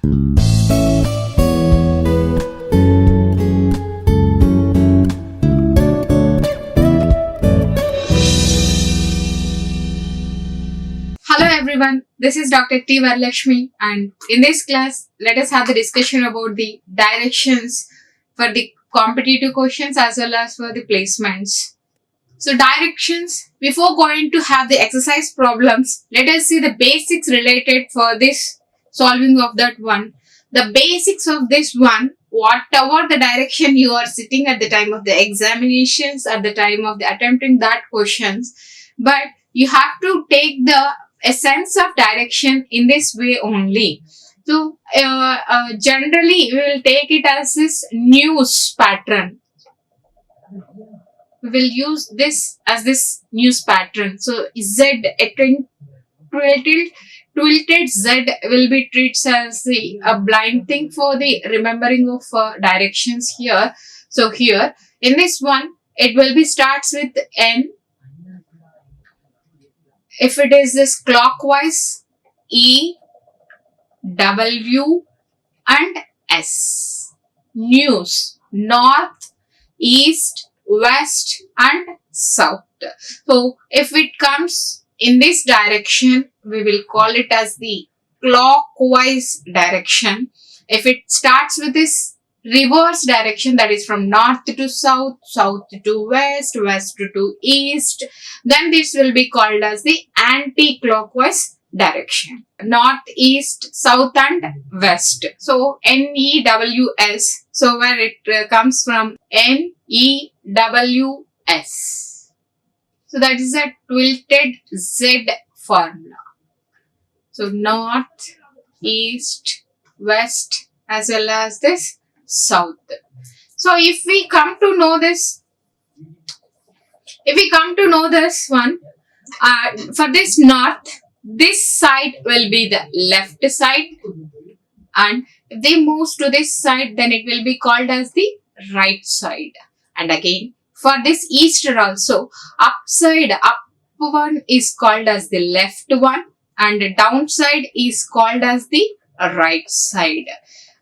Hello everyone, this is Dr. Vara Lakshmi, and in this class, let us have the discussion about the directions for the competitive questions as well as for the placements. So directions, before going to have the exercise problems, let us see the basics related for this solving of that one. The basics of this one, whatever the direction you are sitting at the time of the examinations, at the time of the attempting that questions, but you have to take the a sense of direction in this way only. So generally we will take it as this news pattern. We will use this as this news pattern. So Z, a tilted Z will be treated as a blind thing for the remembering of directions here. So here in this one, it will be starts with N. If it is this clockwise, E, W and S. News, north, east, west and south. So if it comes in this direction, we will call it as the clockwise direction. If it starts with this reverse direction, that is from north to south, south to west, west to east, then this will be called as the anti-clockwise direction. North, east, south and west. So NEWS. So where it comes from NEWS. So that is a tilted Z formula. So north, east, west as well as this south. So if we come to know this one, for this north, this side will be the left side, and if they move to this side, then it will be called as the right side. And again, for this east also, upside, up one is called as the left one, and the downside is called as the right side.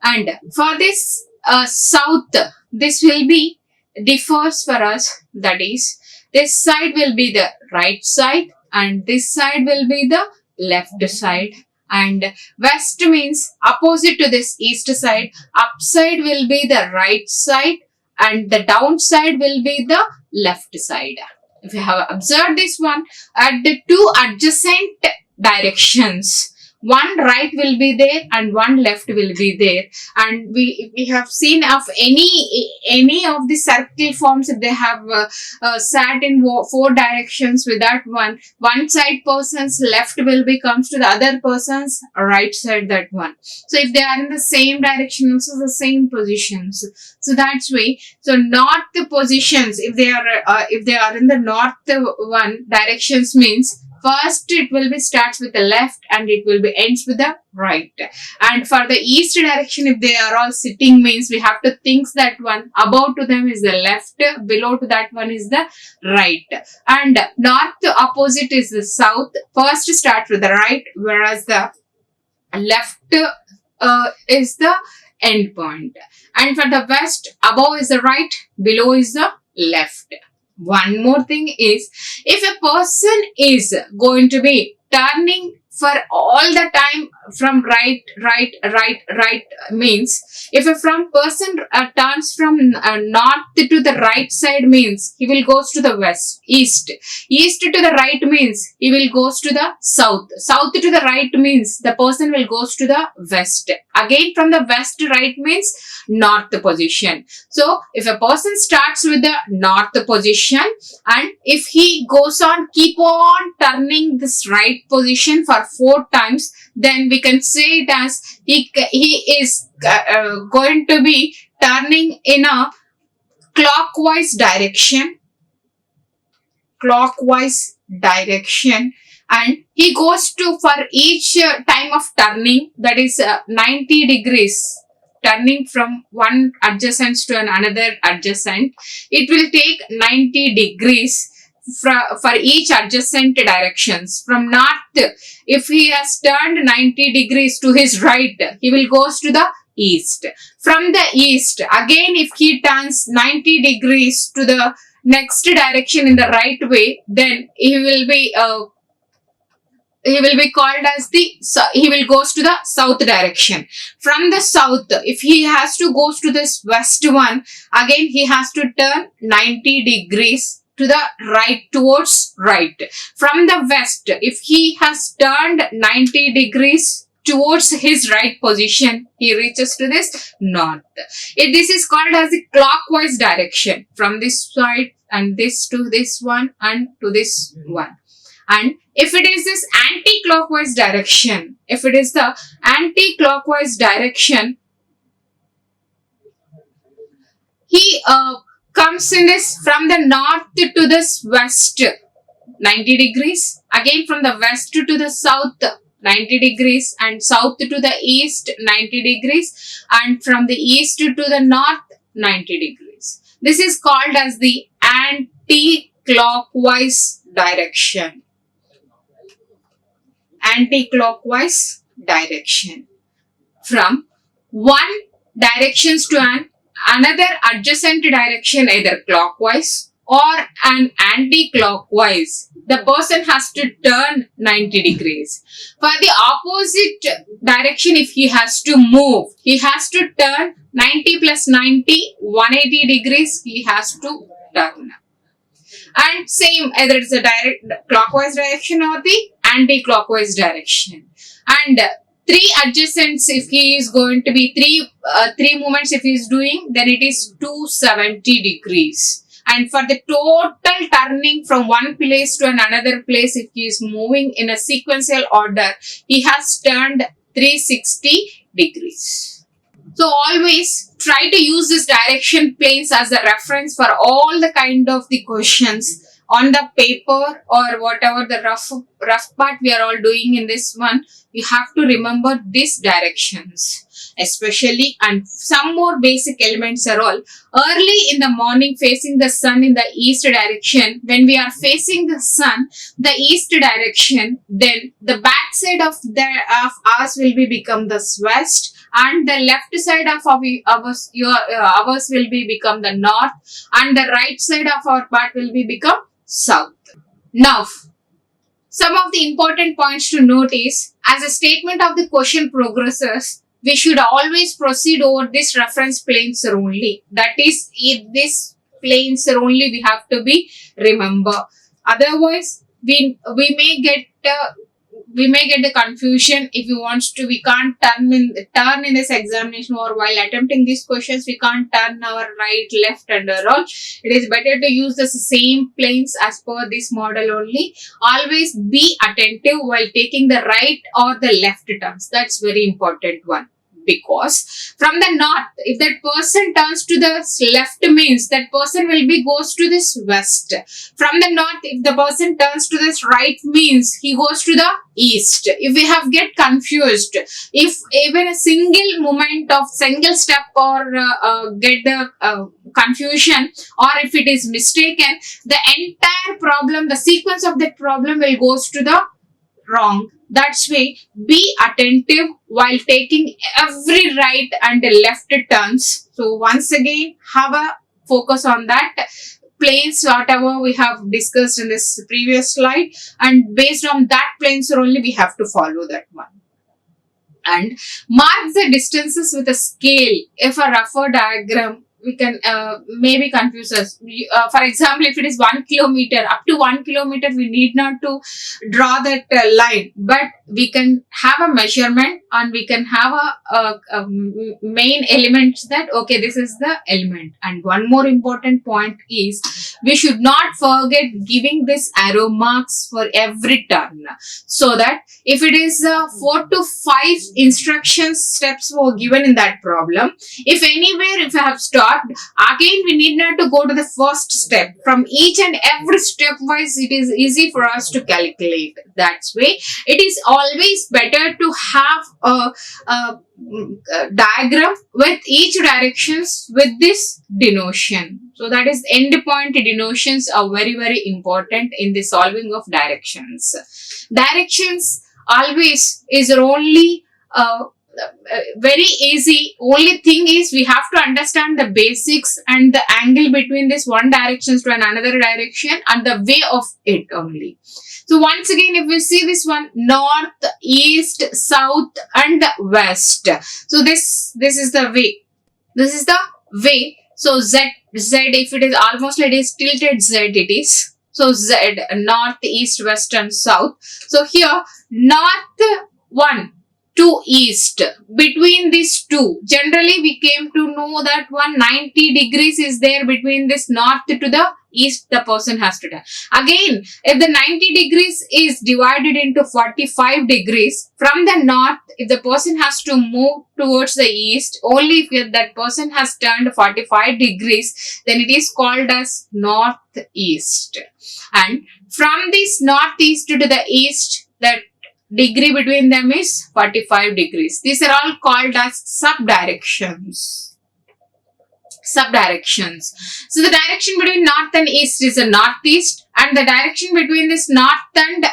And for this south, this will be differs for us, that is, this side will be the right side and this side will be the left side. And west means opposite to this east side, upside will be the right side and the downside will be the left side. If you have observed this one, at the two adjacent directions, one right will be there and one left will be there. And we have seen of any of the circle forms, if they have sat in four directions with that one side person's left will be comes to the other person's right side, that one. So if they are in the same direction, also the same positions. So that's way. So north positions, if they are in the north one directions means, first it will be starts with the left and it will be ends with the right. And for the east direction, if they are all sitting means we have to think that one above to them is the left, below to that one is the right. And north opposite is the south. First start with the right, whereas the left is the end point. And for the west, above is the right, below is the left. One more thing is, if a person is going to be turning for all the time from right means, if a person turns from north to the right side means he will goes to the east to the right means he will goes to the south to the right means the person will goes to the west, again from the west to right means north position. So if a person starts with the north position and if he goes on keep on turning this right position for 4 times, then we can say it as he is going to be turning in a clockwise direction, and he goes to for each time of turning, that is 90 degrees, turning from one adjacent to another adjacent, it will take 90 degrees for each adjacent directions. From north, if he has turned 90 degrees to his right, he will goes to the east. From the east, again if he turns 90 degrees to the next direction in the right way, then he will be called as he will goes to the south direction. From the south, if he has to goes to this west one, again he has to turn 90 degrees to the right, towards right. From the west, if he has turned 90 degrees towards his right position, he reaches to this north. This is called as the clockwise direction, from this side and this to this one and to this one. And if it is this anti-clockwise direction, if it is the anti-clockwise direction, he comes in this from the north to this west 90 degrees, again from the west to the south 90 degrees, and south to the east 90 degrees, and from the east to the north 90 degrees. This is called as the anti-clockwise direction. Anti-clockwise direction. From one directions to another adjacent direction, either clockwise or an anti-clockwise, the person has to turn 90 degrees. For the opposite direction, if he has to move, he has to turn 90 plus 90, 180 degrees he has to turn. And same, either it's a direct clockwise direction or the anti-clockwise direction. And three adjacents, if he is going to be three movements if he is doing, then it is 270 degrees. And for the total turning from one place to another place, if he is moving in a sequential order, he has turned 360 degrees. So always try to use this direction planes as a reference for all the kind of the questions on the paper or whatever the rough part we are all doing in this one. You have to remember these directions especially, and some more basic elements are all early in the morning facing the sun in the east direction. When we are facing the sun the east direction, then the back side of ours will be become the west, and the left side of ours will be become the north, and the right side of our part will be become south. Now, some of the important points to note is, as a statement of the question progresses, we should always proceed over this reference planes only. That is, if this planes only we have to be remember. Otherwise, we may get the confusion. If you want to, we can't turn in this examination, or while attempting these questions we can't turn our right, left and all. It is better to use the same planes as per this model only. Always be attentive while taking the right or the left turns. That's very important one. Because from the north, if that person turns to the left, means that person will be goes to this west. From the north, if the person turns to this right, means he goes to the east. If we have get confused, if even a single movement of single step or get the confusion, or if it is mistaken, the entire problem, the sequence of that problem will goes to the wrong. That's why be attentive while taking every right and left turns. So once again, have a focus on that planes, whatever we have discussed in this previous slide, and based on that planes only we have to follow that one. And mark the distances with a scale. If a rougher diagram, we can maybe confuse us. For example, if it is 1 kilometer, up to 1 kilometer, we need not to draw that line, but we can have a measurement and we can have a main element that, okay, this is the element. And one more important point is, we should not forget giving this arrow marks for every turn, so that if it is 4 to 5 instruction steps were given in that problem, if anywhere if I have stopped, again we need not to go to the first step. From each and every step wise, it is easy for us to calculate. That's way it is always better to have a diagram with each directions with this denotation. So that is end point denotions are very, very important in the solving of directions. Directions always is only very easy. Only thing is we have to understand the basics and the angle between this one direction to another direction and the way of it only. So once again, if we see this one, north, east, south and west. So this is the way. This is the way. So Z, if it is almost like it is tilted Z, it is. So Z, north, east, west and south. So here, north 1 to east. Between these two, generally we came to know that 190 degrees is there between this north to the east the person has to turn. Again, if the 90 degrees is divided into 45 degrees, from the north, if the person has to move towards the east, only if that person has turned 45 degrees, then it is called as northeast. And from this northeast to the east, that degree between them is 45 degrees. These are all called as subdirections. Subdirections. So the direction between north and east is the northeast, and the direction between this north and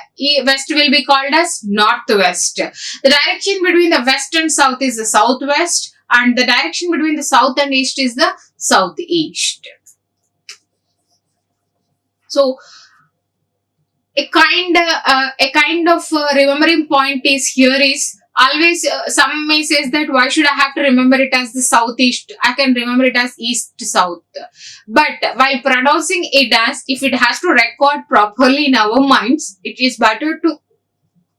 west will be called as northwest. The direction between the west and south is the southwest, and the direction between the south and east is the southeast. So a kind of remembering point is here is always some may say that why should I have to remember it as the southeast? I can remember it as east to south. But while pronouncing it as, if it has to record properly in our minds, it is better to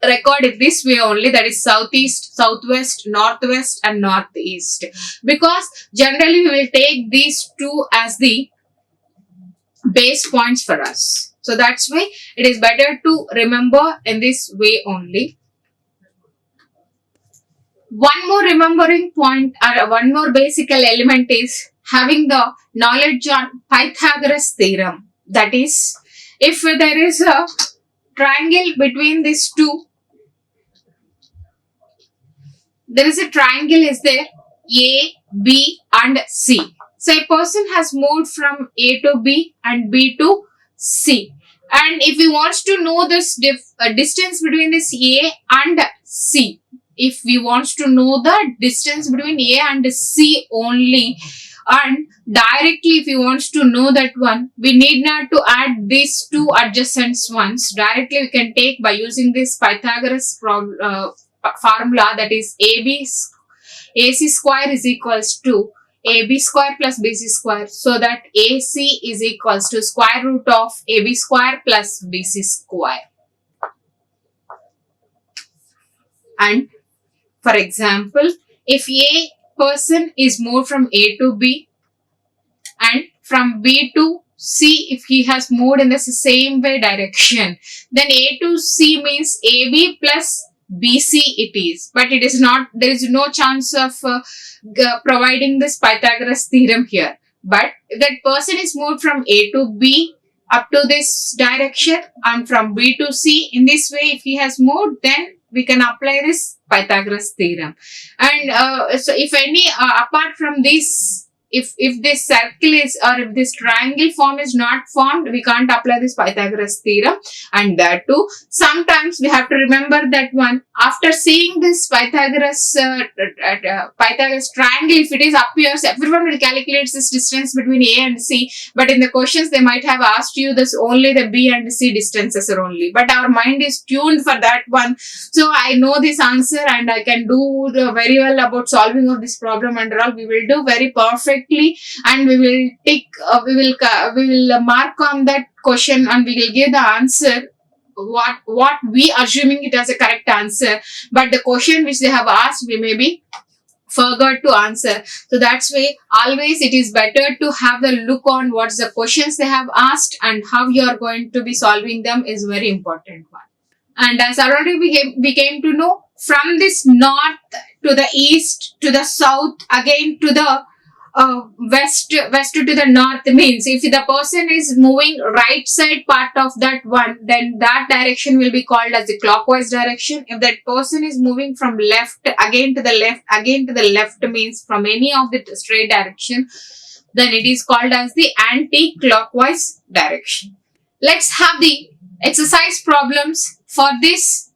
record it this way only, that is southeast, southwest, northwest and northeast, because generally we will take these two as the base points for us. So that's why it is better to remember in this way only. One more remembering point or one more basic element is having the knowledge on Pythagoras theorem. That is, if there is a triangle between these two, there is a triangle is there, A, B and C. So a person has moved from A to B and B to C. And if he wants to know this distance between this A and C, if we want to know the distance between A and C only, and directly if we want to know that one, we need not to add these two adjacent ones. Directly we can take by using this Pythagoras formula, that is AC square is equals to AB square plus BC square, so that AC is equals to square root of AB square plus BC square. And for example, if A person is moved from A to B and from B to C, if he has moved in the same way direction, then A to C means AB plus BC it is. But it is not, there is no chance of providing this Pythagoras theorem here. But if that person is moved from A to B up to this direction and from B to C, in this way if he has moved, then we can apply this Pythagoras theorem. And so if any apart from this, if this circle is, or if this triangle form is not formed, we can't apply this Pythagoras theorem. And that too, sometimes we have to remember that one, after seeing this Pythagoras triangle, if it is appears, everyone will calculate this distance between A and C. But in the questions they might have asked you this only the B and C distances are only. But our mind is tuned for that one. So I know this answer and I can do very well about solving of this problem, and all we will do very perfect. And we will take, we will mark on that question and we will give the answer what we assuming it as a correct answer, but the question which they have asked we may be forgot to answer. So that's why always it is better to have a look on what's the questions they have asked and how you are going to be solving them is very important one. And as already we came to know, from this north to the east to the south again to the west to the north means if the person is moving right side part of that one, then that direction will be called as the clockwise direction. If that person is moving from left again to the left means from any of the straight direction, then it is called as the anti-clockwise direction. Let's have the exercise problems for this.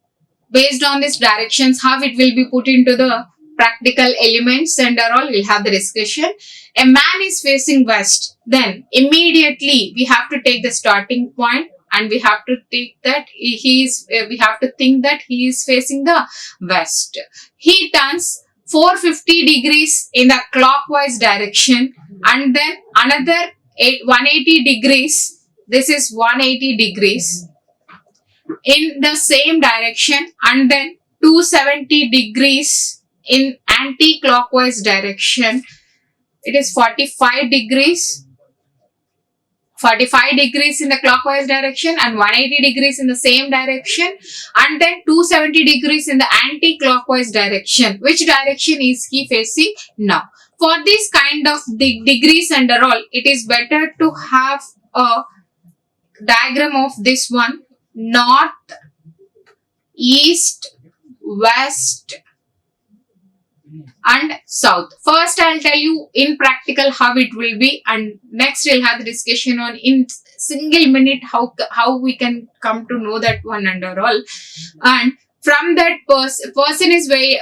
Based on these directions, how it will be put into the practical elements and all, we'll have the discussion. A man is facing west, then immediately we have to take the starting point and we have to take that we have to think that he is facing the west. He turns 450 degrees in the clockwise direction and then another 180 degrees. This is 180 degrees in the same direction and then 270 degrees in anti-clockwise direction. It is 45 degrees. 45 degrees in the clockwise direction and 180 degrees in the same direction and then 270 degrees in the anti-clockwise direction. Which direction is he facing now? For this kind of degrees and all, it is better to have a diagram of this one: north, east, west and south. First I'll tell you in practical how it will be, and next we'll have the discussion on in single minute how we can come to know that one and all. And from that person is very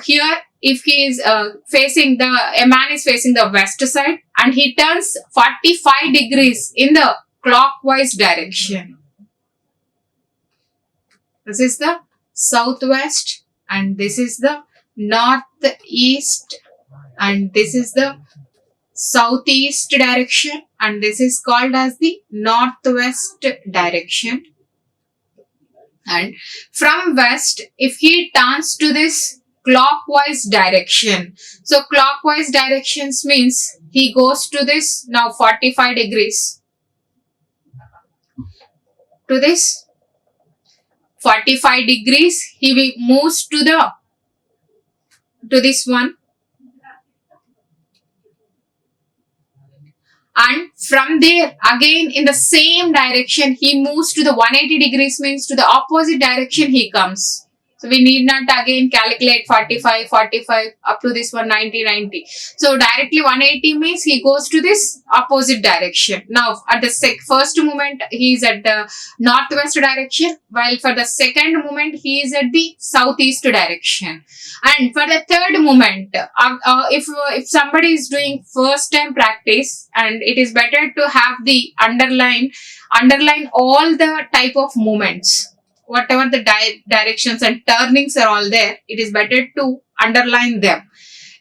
here, if he is facing a man is facing the west side and he turns 45 degrees in the clockwise direction. This is the southwest and this is the northeast and this is the southeast direction and this is called as the northwest direction. And from west, if he turns to this clockwise direction, so clockwise directions means he goes to this now 45 degrees to this 45 degrees, he moves to this one, and from there again in the same direction he moves to the 180 degrees, means to the opposite direction he comes. So we need not again calculate 45 up to this one 90. So directly 180 means he goes to this opposite direction. Now at the first moment he is at the northwest direction, while for the second moment he is at the southeast direction. And for the third moment, if somebody is doing first time practice, and it is better to have the underline all the type of movements. Whatever the directions and turnings are all there, it is better to underline them.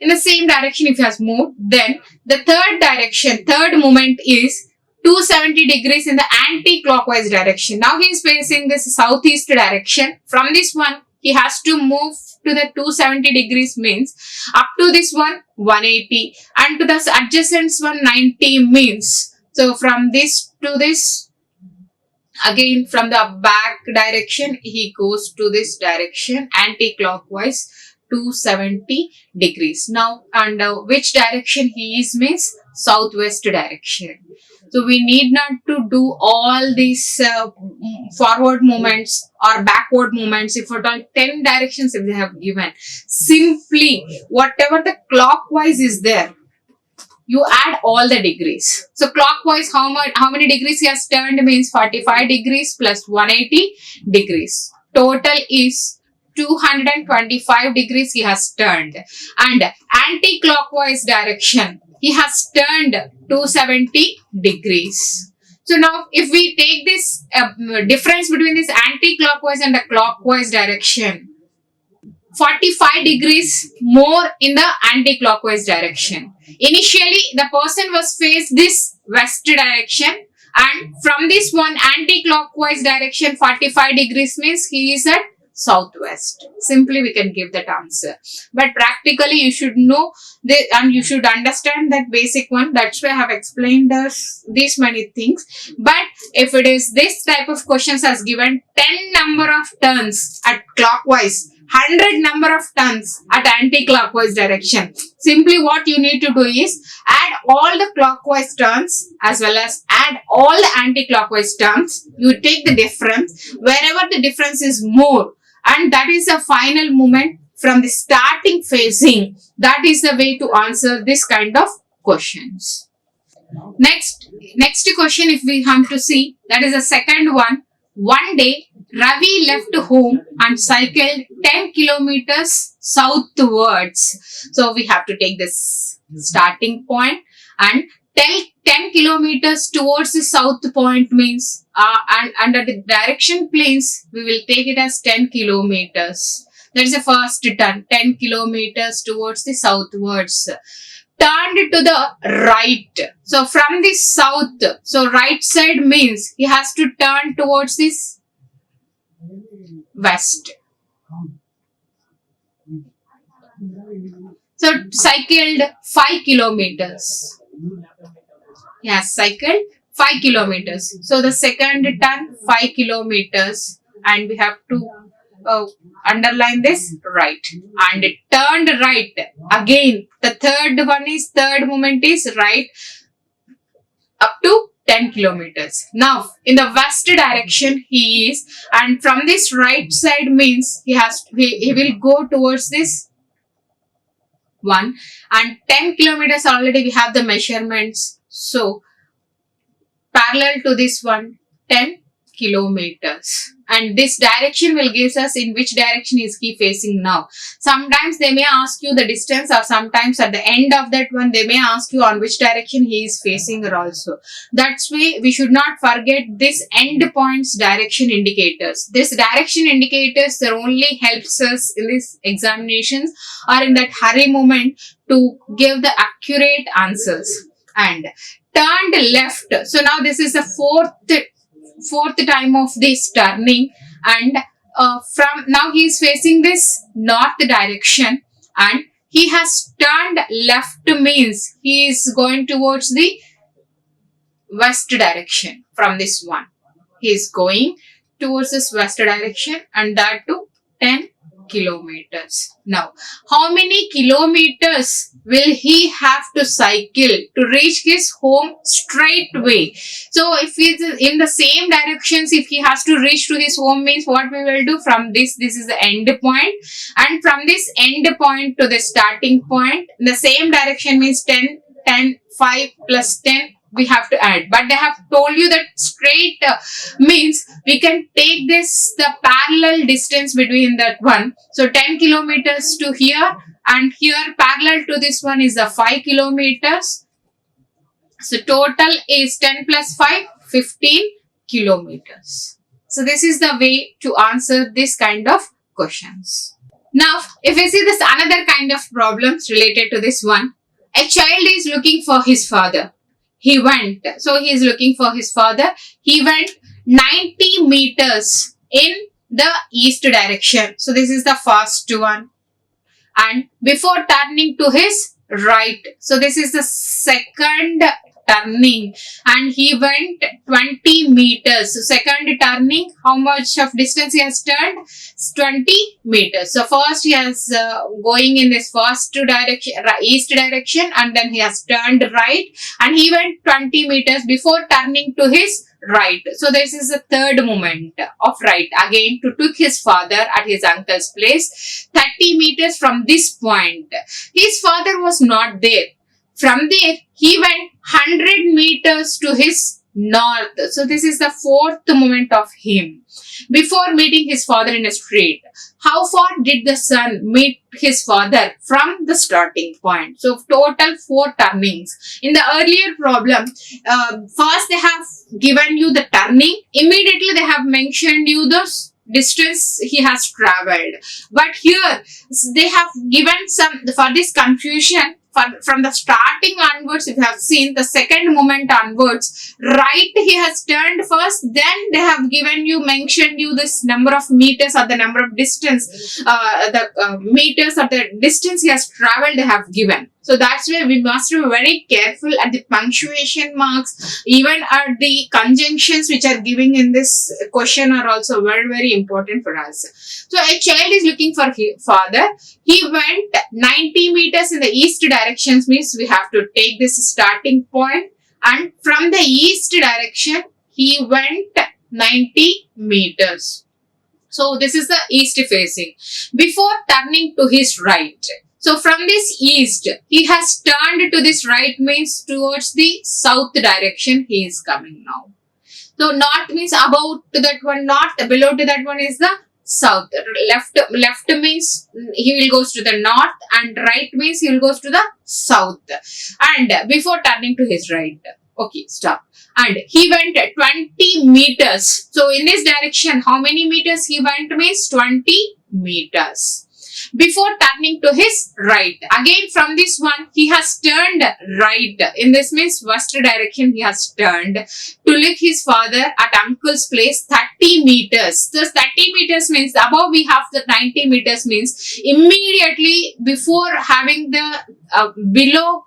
In the same direction if he has moved, then the third movement is 270 degrees in the anti-clockwise direction. Now he is facing this southeast direction. From this one, he has to move to the 270 degrees, means up to this one 180 and to the adjacent one 90 means. So from this to this, again from the back direction he goes to this direction anti-clockwise 270 degrees. Now and which direction he is means southwest direction. So we need not to do all these forward movements or backward movements. If at all 10 directions if they have given, simply whatever the clockwise is there, you add all the degrees. So clockwise, how many degrees he has turned means 45 degrees plus 180 degrees. Total is 225 degrees he has turned. And anti-clockwise direction, he has turned 270 degrees. So now if we take this difference between this anti-clockwise and the clockwise direction, 45 degrees more in the anti-clockwise direction. Initially, the person was faced this west direction, and from this one anti-clockwise direction 45 degrees means he is at southwest. Simply we can give that answer. But practically you should know and you should understand that basic one. That's why I have explained these many things. But if it is this type of questions as given 10 number of turns at clockwise, 100 number of turns at anti-clockwise direction, simply what you need to do is add all the clockwise turns as well as add all the anti-clockwise turns. You take the difference wherever the difference is more, and that is the final movement from the starting phasing. That is the way to answer this kind of questions. Next question, if we have to see, that is the second one. One day, Ravi left home and cycled 10 kilometers southwards. So we have to take this starting point and tell 10 kilometers towards the south point means, and under the direction planes, we will take it as 10 kilometers. That is the first turn, 10 kilometers towards the southwards. Turned to the right. So from the south, so right side means he has to turn towards this west. So cycled 5 kilometers. Yes, cycled 5 kilometers. So the second turn 5 kilometers, and we have to underline this right, and it turned right again. The third movement is right up to 10 kilometers. Now in the west direction he is, and from this right side means he will go towards this one, and 10 kilometers already we have the measurements, so parallel to this one, 10 kilometers, and this direction will give us in which direction is he facing now. Sometimes they may ask you the distance, or sometimes at the end of that one they may ask you on which direction he is facing also. That's why we should not forget this end points direction indicators. This direction indicators that only helps us in these examinations or in that hurry moment to give the accurate answers. And turned left. So now this is the fourth time of this turning, and from now he is facing this north direction, and he has turned left means he is going towards the west direction. From this one he is going towards this west direction, and that too 10 kilometers. Now how many kilometers will he have to cycle to reach his home straight way? So if he is in the same directions, if he has to reach to his home means what we will do, from this is the end point, and from this end point to the starting point, the same direction means 10, 5 plus 10 we have to add, but they have told you that straight means we can take this the parallel distance between that one. So 10 kilometers to here, and here parallel to this one is the 5 kilometers. So total is 10 plus 5, 15 kilometers. So this is the way to answer this kind of questions. Now if we see this another kind of problems related to this one, a child is looking for his father. He went, so he is looking for his father. He went 90 meters in the east direction. So this is the first one. And before turning to his right, so this is the second turning, and he went 20 meters. So second turning, how much of distance he has turned? 20 meters. So first he has going in this first direction, east direction, and then he has turned right, and he went 20 meters before turning to his right. So this is the third moment of right. Again to took his father at his uncle's place 30 meters from this point. His father was not there. From there he went 100 meters to his north. So this is the fourth moment of him before meeting his father in a street. How far did the son meet his father from the starting point? So total 4 turnings. In the earlier problem, first they have given you the turning. Immediately they have mentioned you the distance he has traveled. But here they have given some, for this confusion, from the starting onwards, if you have seen the second moment onwards, right he has turned first, then they have given you, mentioned you this number of meters or the number of distance, meters or the distance he has traveled they have given. So that's why we must be very careful at the punctuation marks, even at the conjunctions which are giving in this question are also very, very important for us. So a child is looking for his father. He went 90 meters in the east directions means we have to take this starting point, and from the east direction he went 90 meters. So this is the east facing before turning to his right. So from this east, he has turned to this right, means towards the south direction he is coming now. So north means above to that one north, below to that one is the south. Left means he will goes to the north, and right means he will goes to the south. And before turning to his right, okay, stop. And he went 20 meters. So in this direction, how many meters he went means 20 meters. Before turning to his right, again from this one, he has turned right. In this means west direction, he has turned to look his father at uncle's place 30 meters. So 30 meters means above we have the 90 meters, means immediately before having the below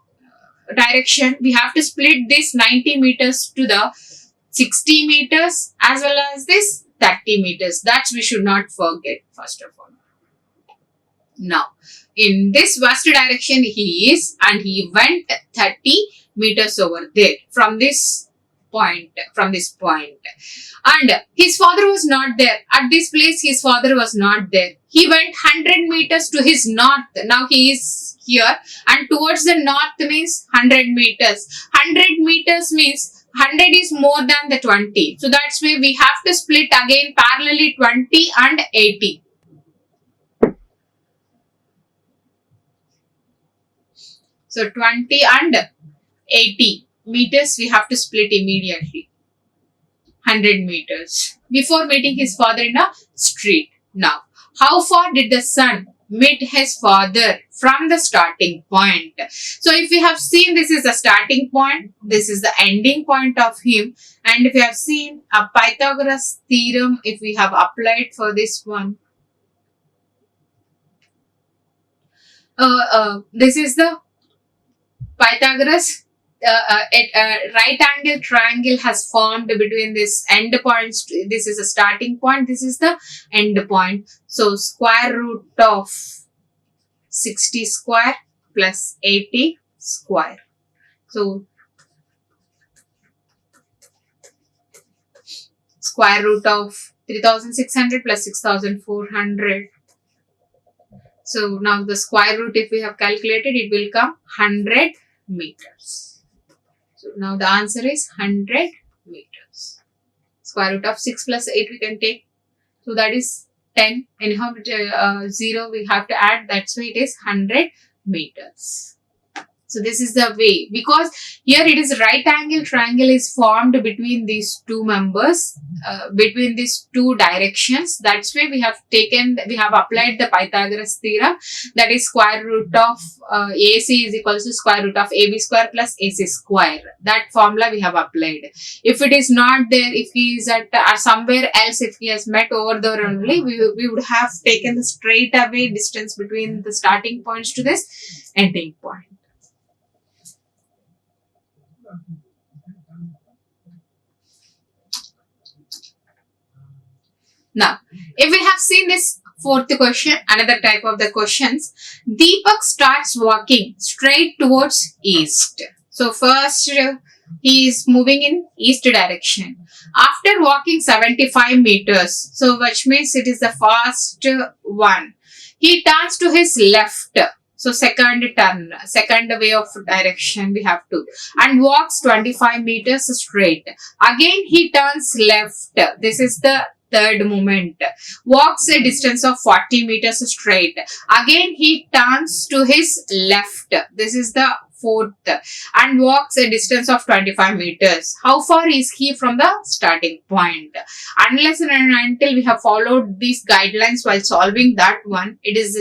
direction, we have to split this 90 meters to the 60 meters as well as this 30 meters. That we should not forget, first of all. Now, in this west direction he is, and he went 30 meters over there from this point. And his father was not there. At this place, his father was not there. He went 100 meters to his north. Now he is here, and towards the north means 100 meters. 100 meters means 100 is more than the 20. So that's why we have to split again parallelly 20 and 80. So 20 and 80 meters we have to split immediately. 100 meters. Before meeting his father in a street. Now, how far did the son meet his father from the starting point? So if we have seen, this is the starting point, this is the ending point of him. And if you have seen a Pythagoras theorem, if we have applied for this one, this is the Pythagoras right angle triangle has formed between this end points. This is a starting point, this is the end point. So square root of 60 square plus 80 square. So square root of 3600 plus 6400. So now the square root, if we have calculated, it will come 100 meters. So now the answer is 100 meters. Square root of 6 plus 8 we can take. So that is 10. Anyhow, 0 we have to add. That's why it is 100 meters. So this is the way, because here it is right angle triangle is formed between these two members, between these two directions. That's why we have applied the Pythagoras theorem, that is square root of AC is equals to square root of AB square plus AC square. That formula we have applied. If it is not there, if he is at somewhere else, if he has met over there only, we would have taken the straight away distance between the starting points to this ending point. Now, if we have seen this fourth question, another type of the questions, Deepak starts walking straight towards east. So first he is moving in east direction. After walking 75 meters, so which means it is the first one, he turns to his left. So second turn, second way of direction we have to, and walks 25 meters straight. Again he turns left. This is the third movement. Walks a distance of 40 meters straight. Again he turns to his left. This is the fourth, and walks a distance of 25 meters. How far is he from the starting point? Unless and until we have followed these guidelines while solving that one, there is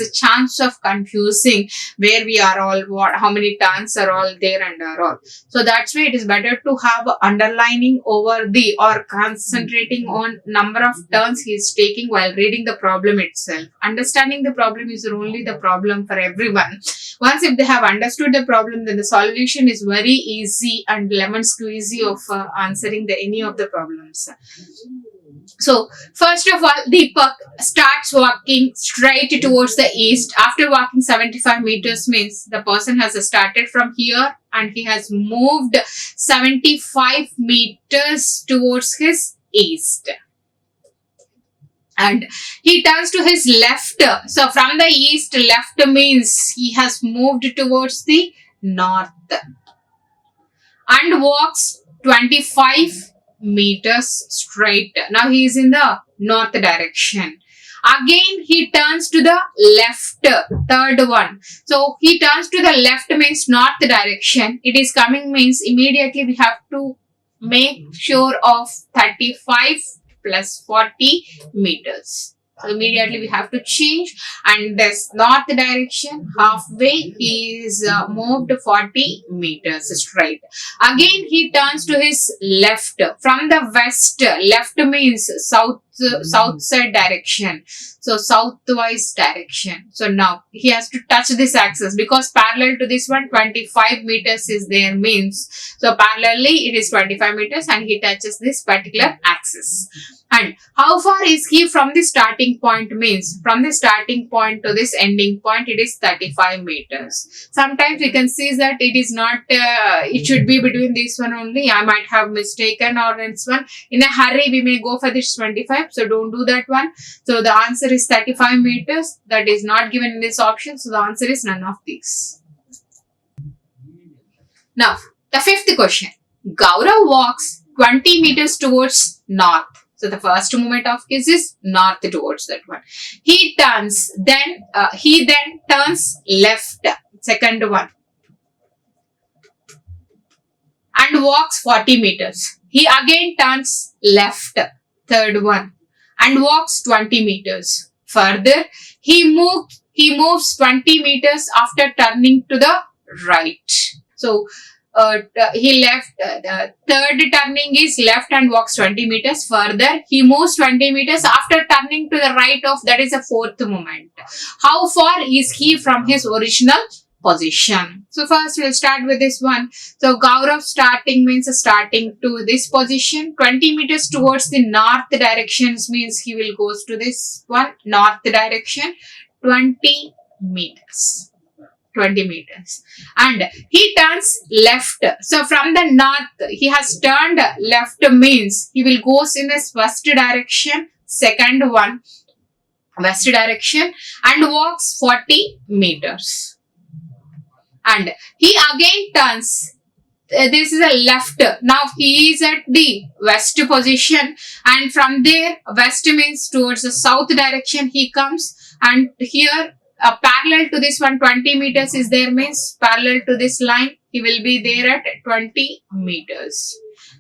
a chance of confusing where we are all, how many turns are all there and are all. So that's why it is better to have underlining over the, or concentrating on number of turns he is taking while reading the problem itself. Understanding the problem is only the problem for everyone. Once if they have understood the problem, then the solution is very easy and lemon squeezy of answering any of the problems. So first of all, Deepak starts walking straight towards the east. After walking 75 meters means the person has started from here and he has moved 75 meters towards his east. and he turns to his left. So from the east, left means he has moved towards the north and walks 25 meters straight. Now he is in the north direction. Again he turns to the left, third one. So he turns to the left means north direction. It is coming means immediately we have to make sure of 35 plus 40 meters. So immediately we have to change, and this north direction halfway he is moved 40 meters straight. Again he turns to his left from the west. Left means south side direction, so southwise direction. So now he has to touch this axis because parallel to this one 25 meters is there means, so parallelly it is 25 meters and he touches this particular axis. And how far is he from the starting point means, from the starting point to this ending point it is 35 meters. Sometimes we can see that it is not, it should be between this one only. I might have mistaken, or this one. In a hurry we may go for this 25, so don't do that one. So the answer is 35 meters. That is not given in this option, so the answer is none of these. Now the fifth question. Gaurav walks 20 meters towards north. So the first movement of his is north towards that one. He turns, then turns left, second one, and walks 40 meters. He again turns left, third one, and walks 20 meters. Further, he moves 20 meters after turning to the right. So he left, the third turning is left and walks 20 meters. Further, he moves 20 meters after turning to the right of, that is a fourth movement. How far is he from his original position? So first we'll start with this one. So Gaurav starting means starting to this position. 20 meters towards the north directions means he will goes to this one, north direction, 20 meters. 20 meters, and he turns left. So from the north he has turned left means he will goes in this west direction, second one, west direction, and walks 40 meters, and he again turns, this is a left. Now he is at the west position, and from there west means towards the south direction he comes, and here parallel to this one 20 meters is there means parallel to this line he will be there at 20 meters.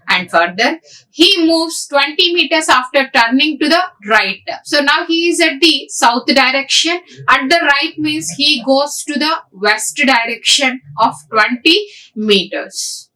And further he moves 20 meters after turning to the right. So now he is at the south direction. At the right means he goes to the west direction of 20 meters.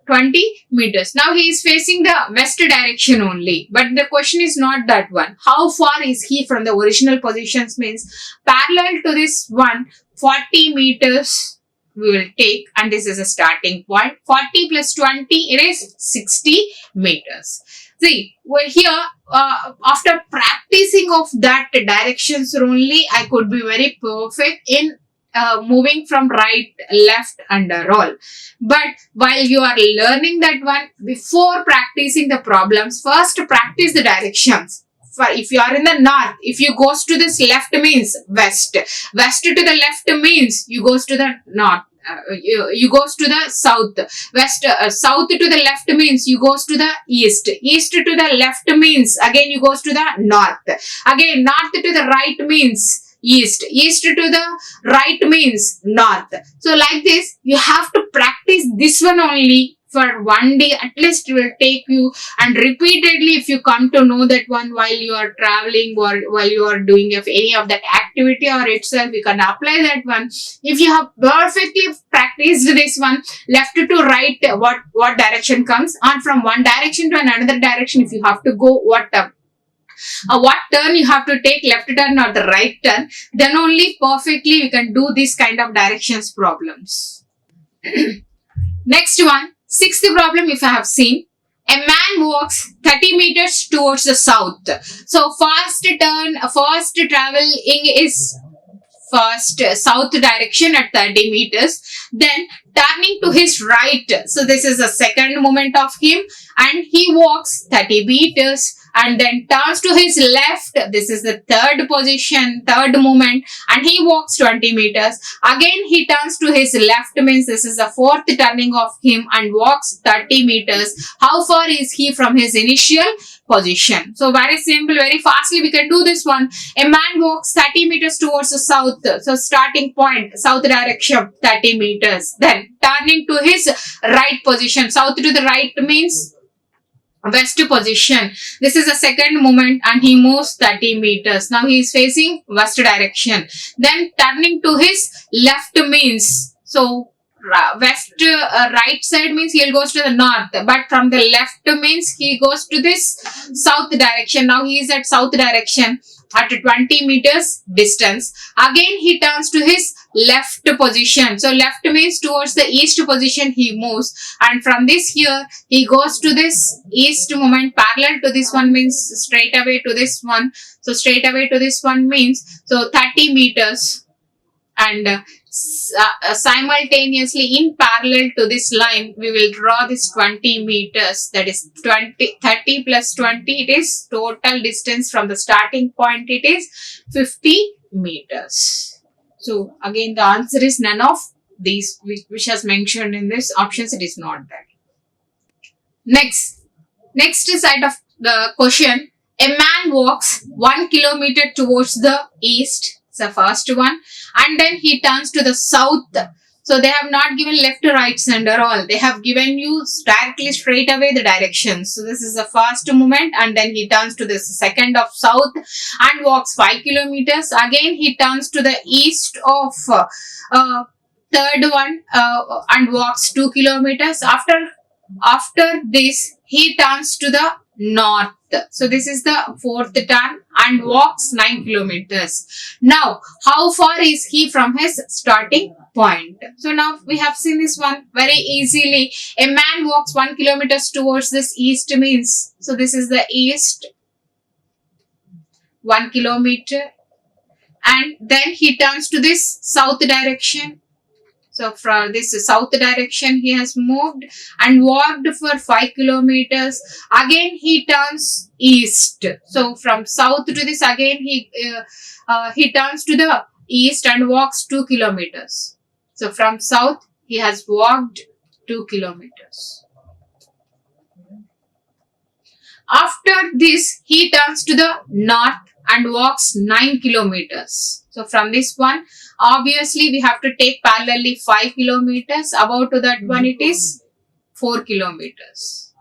20 meters. Now he is facing the west direction only. But the question is not that one. How far is he from the original positions means parallel to this one 40 meters we will take, and this is a starting point. 40 plus 20 it is 60 meters. See, well here after practicing of that directions only I could be very perfect in moving from right, left and all. But while you are learning that one, before practicing the problems, first practice the directions. For if you are in the north, if you goes to this left means west. West to the left means you goes to the north. You goes to the south. West, south to the left means you goes to the east. East to the left means again you goes to the north. Again north to the right means east. East to the right means north. So like this you have to practice this one only for one day at least. It will take you, and repeatedly if you come to know that one while you are traveling or while you are doing any of that activity or itself, you can apply that one. If you have perfectly practiced this one, left to right what direction comes, and from one direction to another direction if you have to go what turn you have to take, left turn or the right turn, then only perfectly you can do this kind of directions problems. Next one, sixth problem if I have seen. A man walks 30 meters towards the south. So first traveling is first south direction at 30 meters, then turning to his right. So this is the second movement of him, and he walks 30 meters, and then turns to his left. This is the third position, third movement, and he walks 20 meters. Again, he turns to his left, means this is the fourth turning of him, and walks 30 meters. How far is he from his initial position? So very simple, very fastly we can do this one. A man walks 30 meters towards the south. So starting point, south direction, 30 meters. Then turning to his right position. South to the right means west position. This is the second movement, and he moves 30 meters. Now he is facing west direction. Then turning to his left means, so west right side means he goes to the north, but from the left means he goes to this south direction. Now he is at south direction at 20 meters distance. Again he turns to his left position. So left means towards the east position he moves, and from this here he goes to this east movement. Parallel to this one means straight away to this one. So straight away to this one means, so 30 meters, and simultaneously in parallel to this line we will draw this 20 meters. That is 30 plus 20, it is total distance from the starting point, it is 50 meters. So again the answer is none of these which has mentioned in this options. It is not that. Next side of the question. A man walks 1 kilometer towards the east. It's the first one, and then he turns to the south. So they have not given left, right, center all. They have given you directly straight away the directions. So this is the first movement, and then he turns to the second of south and walks 5 kilometers. Again he turns to the east of third one and walks 2 kilometers. After this he turns to the north. So this is the fourth turn and walks 9 kilometers. Now, how far is he from his starting point? So now we have seen this one very easily. A man walks 1 kilometer towards this east means, so this is the east, 1 kilometer, and then he turns to this south direction. So from this south direction he has moved and walked for 5 kilometers. Again he turns east. So from south to this again he turns to the east and walks 2 kilometers. So from south he has walked 2 kilometers. After this he turns to the north and walks 9 kilometers. So from this one, obviously we have to take parallelly 5 kilometers. About to that one it is 4 kilometers.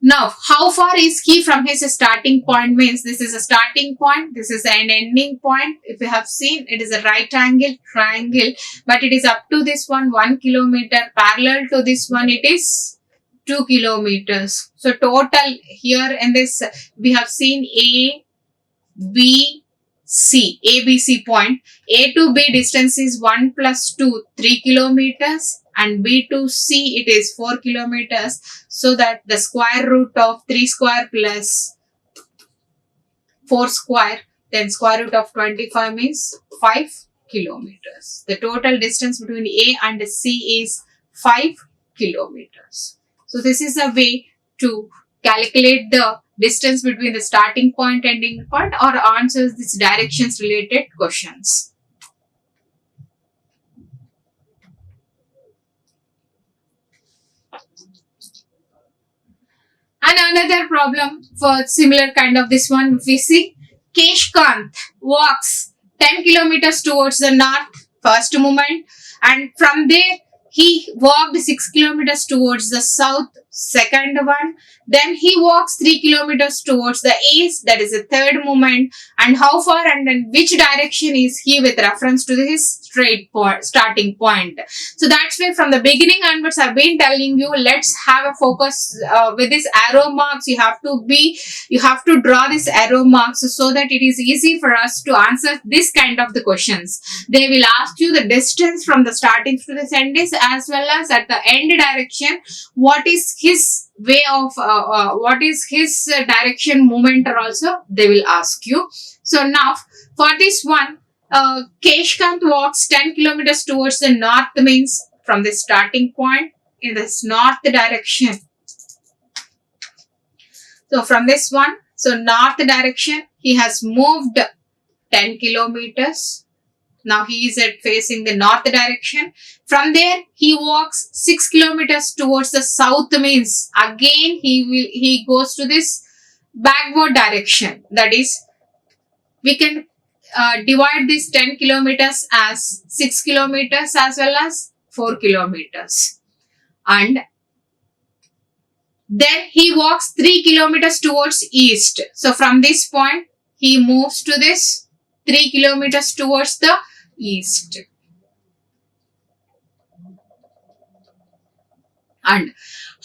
Now, how far is he from his starting point means, this is a starting point, this is an ending point. If you have seen, it is a right angle triangle, but it is up to this one 1 kilometer. Parallel to this one it is 2 kilometers. So total here in this we have seen A, B, C, ABC point. A to B distance is 1 plus 2, 3 kilometers, and B to C it is 4 kilometers. So that the square root of 3 square plus 4 square, then square root of 25 means 5 kilometers. The total distance between A and C is 5 kilometers. So this is a way to calculate the distance between the starting point and ending point, or answers these directions related questions. And another problem for similar kind of this one, we see Keshkant walks 10 kilometers towards the north, first movement, and from there he walked 6 kilometers towards the south, second one. Then he walks 3 kilometers towards the east, that is the third movement. And how far and in which direction is he with reference to his starting point? So that's why from the beginning onwards I've been telling you, let's have a focus with this arrow marks. You have to draw this arrow marks so that it is easy for us to answer this kind of the questions. They will ask you the distance from the starting to the end, as well as at the end direction what is his way of what is his direction movement, or also they will ask you. So now for this one, Keshkant walks 10 kilometers towards the north means from the starting point in this north direction So from this one, so north direction, he has moved 10 kilometers. Now he is at facing the north direction. From there, he walks 6 kilometers towards the south, means again he goes to this backward direction. That is, we can divide this 10 kilometers as 6 kilometers as well as 4 kilometers. And then he walks 3 kilometers towards east. So from this point, he moves to this 3 kilometers towards the east. And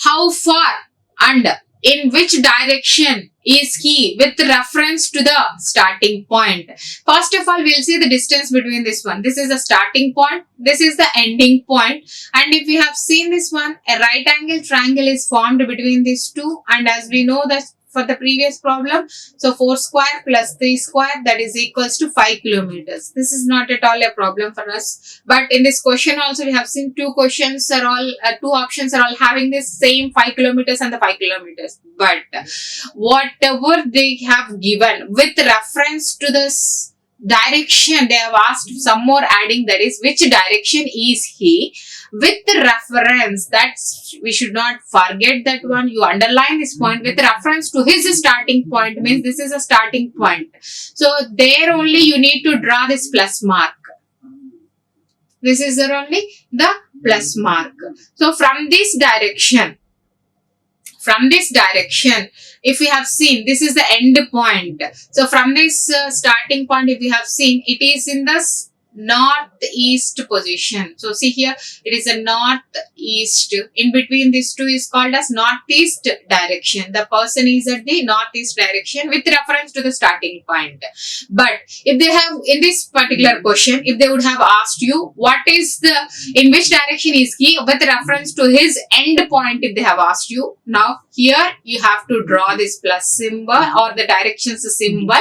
how far and in which direction is he with reference to the starting point? First of all, we'll see the distance between this one. This is the starting point. This is the ending point. And if we have seen this one, a right angle triangle is formed between these two. And as we know that for the previous problem, so 4 square plus 3 square, that is equals to 5 kilometers. This is not at all a problem for us. But in this question also, we have seen two options are all having this same 5 kilometers and the 5 kilometers. But whatever they have given with reference to this direction, they have asked some more adding, that is, which direction is he with the reference. That's, we should not forget that one. You underline this point with reference to his starting point, means this is a starting point. So there only you need to draw this plus mark. This is only the plus mark. So from this direction, if we have seen, this is the end point. So from this starting point, if we have seen, it is in the northeast position. So see here, it is a northeast. In between these two is called as northeast direction. The person is at the northeast direction with reference to the starting point. But if they have, in this particular question, if they would have asked you what is the, in which direction is he with reference to his end point, if they have asked you, now here you have to draw this plus symbol or the directions symbol.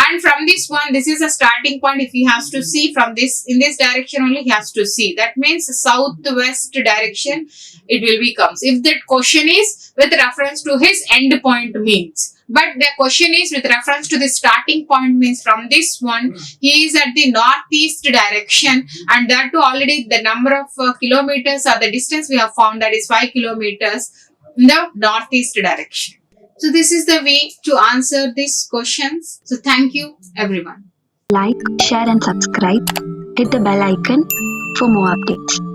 And from this one, this is a starting point. If he has to see from this, in this direction only he has to see. That means southwest direction it will becomes. If that question is with reference to his end point means. But the question is with reference to the starting point, means from this one, he is at the northeast direction, and that too already the number of kilometers or the distance we have found, that is 5 kilometers in the northeast direction. So this is the way to answer these questions. So thank you everyone. Like, share and subscribe. Hit the bell icon for more updates.